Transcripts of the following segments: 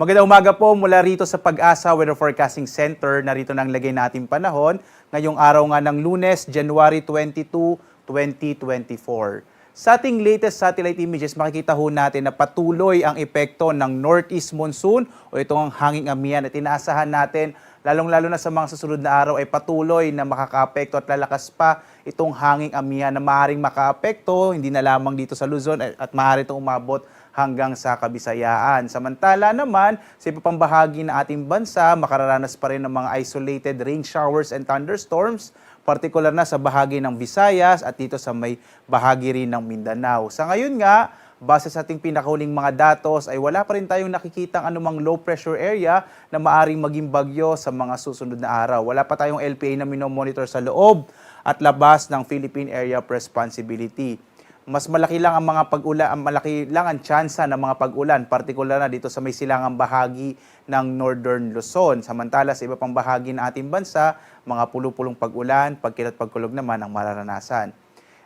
Magandang umaga po mula rito sa Pag-asa Weather Forecasting Center. Narito nang lagay natin panahon. Ngayong araw nga ng Lunes, January 22, 2024. Sa ating latest satellite images, makikita ho natin na patuloy ang epekto ng northeast monsoon o itong hanging amihan at inaasahan natin lalong-lalo na sa mga susunod na araw ay patuloy na makakaapekto at lalakas pa itong hanging amihan na maaaring makaapekto hindi na lamang dito sa Luzon at maaari itong umabot hanggang sa Kabisayaan. Samantala naman, sa iba pang bahagi ng ating bansa, makararanas pa rin ng mga isolated rain showers and thunderstorms, partikular na sa bahagi ng Visayas at dito sa may bahagi rin ng Mindanao. Sa ngayon nga, base sa ating pinakahuling mga datos ay wala pa rin tayong nakikitang anumang low pressure area na maaring maging bagyo sa mga susunod na araw. Wala pa tayong LPA na minomonitor sa loob at labas ng Philippine Area of Responsibility. Mas malaki lang ang mga pag-ulan, malaki lang ang tsansa ng mga pag-ulan, partikular na dito sa may silangang bahagi ng Northern Luzon. Samantala sa iba pang bahagi ng ating bansa, mga pulupulong pag-ulan, pagkilat pagkulog naman ang mararanasan.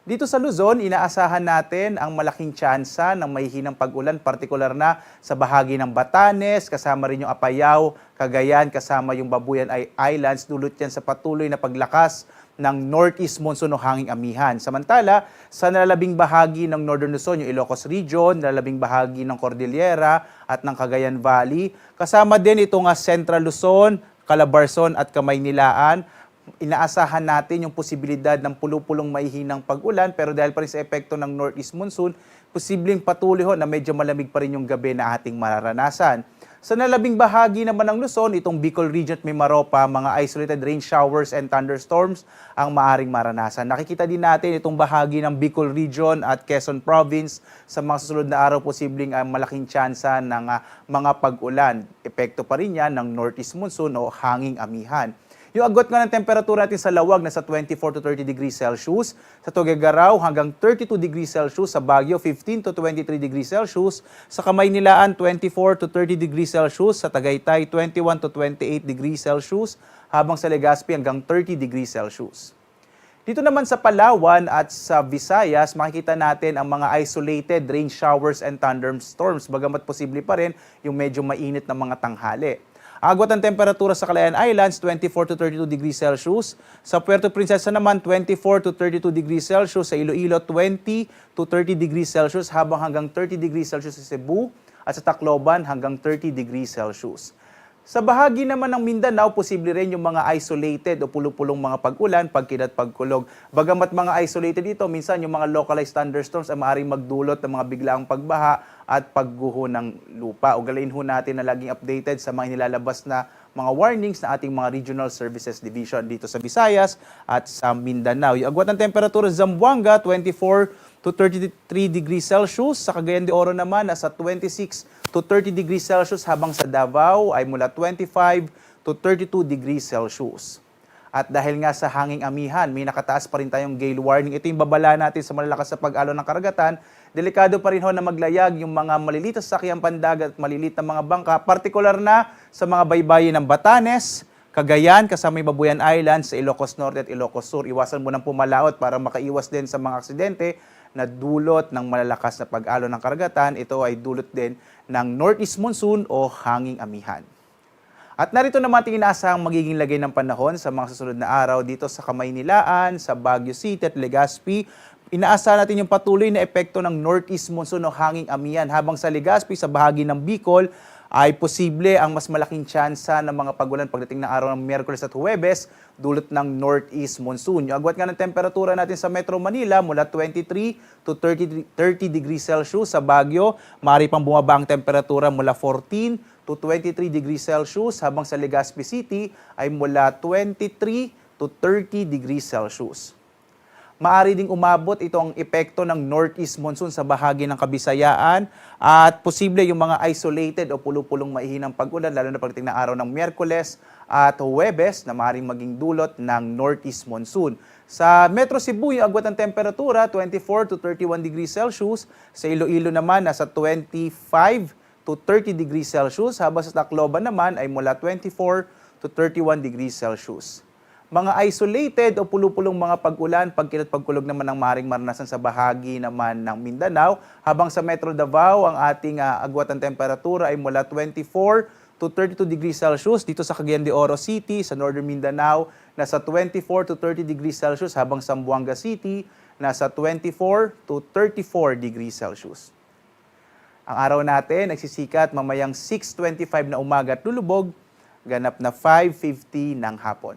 Dito sa Luzon, inaasahan natin ang malaking tsansa ng mahihinang pag-ulan, partikular na sa bahagi ng Batanes, kasama rin yung Apayao, Cagayan, kasama yung Babuyan Islands, dulot yan sa patuloy na paglakas ng northeast monsoon o hanging amihan. Samantala, sa nalalabing bahagi ng Northern Luzon, yung Ilocos Region, nalalabing bahagi ng Cordillera at ng Cagayan Valley, kasama din itong Central Luzon, Calabarzon at Kamaynilaan. Inaasahan natin yung posibilidad ng pulupulong mahihinang pag-ulan pero dahil pa rin sa epekto ng northeast monsoon, posibleng patuloy ho na medyo malamig pa rin yung gabi na ating mararanasan. Sa nalabing bahagi naman ng Luzon, itong Bicol Region at Mimaropa, mga isolated rain showers and thunderstorms ang maaring maranasan. Nakikita din natin itong bahagi ng Bicol Region at Quezon Province sa mga susunod na araw posibleng malaking tsansa ng mga pag-ulan. Epekto pa rin yan ng northeast monsoon o hanging amihan. Yung agwat nga ng temperatura natin sa Lawag nasa 24 to 30 degrees Celsius, sa Tuguegarao hanggang 32 degrees Celsius, sa Baguio 15 to 23 degrees Celsius, sa Kamaynilaan 24 to 30 degrees Celsius, sa Tagaytay 21 to 28 degrees Celsius, habang sa Legazpi hanggang 30 degrees Celsius. Dito naman sa Palawan at sa Visayas, makikita natin ang mga isolated rain showers and thunderstorms, bagamat posible pa rin yung medyo mainit na mga tanghali. Agwat ang temperatura sa Calayan Islands, 24 to 32 degrees Celsius. Sa Puerto Princesa naman, 24 to 32 degrees Celsius. Sa Iloilo, 20 to 30 degrees Celsius, habang hanggang 30 degrees Celsius sa Cebu. At sa Tacloban, hanggang 30 degrees Celsius. Sa bahagi naman ng Mindanao, posible rin yung mga isolated o pulupulong mga pag-ulan, pagkilat, pagkulog. Bagamat mga isolated ito, minsan yung mga localized thunderstorms ay maaaring magdulot ng mga biglaang pagbaha at pagguho ng lupa. Ugalayin ho natin na laging updated sa mga nilalabas na mga warnings na ating mga Regional Services Division dito sa Visayas at sa Mindanao. Yung agwat ng temperatura sa Zamboanga, 24 to 33 degrees Celsius. Sa Cagayan de Oro naman, nasa 26 to 30 degrees Celsius, habang sa Davao ay mula 25 to 32 degrees Celsius. At dahil nga sa hanging amihan, may nakataas pa rin tayong gale warning. Ito yung babala natin sa malalakas sa pag-alon ng karagatan. Delikado pa rin ho na maglayag yung mga maliliit na sasakyang pandagat at maliliit na mga bangka, partikular na sa mga baybayin ng Batanes, Cagayan, kasama yung Babuyan Islands, sa Ilocos Norte at Ilocos Sur. Iwasan mo ng pumalaot para makaiwas din sa mga aksidente na dulot ng malalakas na pag-alon ng karagatan. Ito ay dulot din ng northeast monsoon o hanging amihan. At narito naman ating inaasahang magiging lagay ng panahon sa mga susunod na araw dito sa Kamaynilaan, sa Baguio City at Legazpi. Inaasahan natin yung patuloy na epekto ng northeast monsoon o hanging amihan, habang sa Legazpi, sa bahagi ng Bicol, ay posible ang mas malaking tsansa ng mga pag-ulan pagdating ng araw ng Miyerkules at Huwebes, dulot ng northeast monsoon. Yung agwat nga ng temperatura natin sa Metro Manila mula 23 to 30 degrees Celsius. Sa Baguio, maaari pang bumaba ang temperatura mula 14 to 23 degrees Celsius, habang sa Legazpi City ay mula 23 to 30 degrees Celsius. Maaari ding umabot ito ang epekto ng northeast monsoon sa bahagi ng Kabisayaan at posible yung mga isolated o pulupulong maihinang pag-ulan lalo na pagdating na araw ng Miyerkules at Huwebes na maaaring maging dulot ng northeast monsoon. Sa Metro Cebu, yung agwat ng temperatura 24 to 31 degrees Celsius. Sa Iloilo naman, nasa 25 to 30 degrees Celsius. Habang sa Tacloban naman ay mula 24 to 31 degrees Celsius. Mga isolated o pulupulong mga pag-ulan, pagkulog naman ng maaaring maranasan sa bahagi naman ng Mindanao, habang sa Metro Davao, ang ating agwat ng temperatura ay mula 24 to 32 degrees Celsius. Dito sa Cagayan de Oro City, sa Northern Mindanao, nasa 24 to 30 degrees Celsius, habang sa Zamboanga City, nasa 24 to 34 degrees Celsius. Ang araw natin nagsisikat mamayang 6:25 na umaga at lulubog, ganap na 5:50 ng hapon.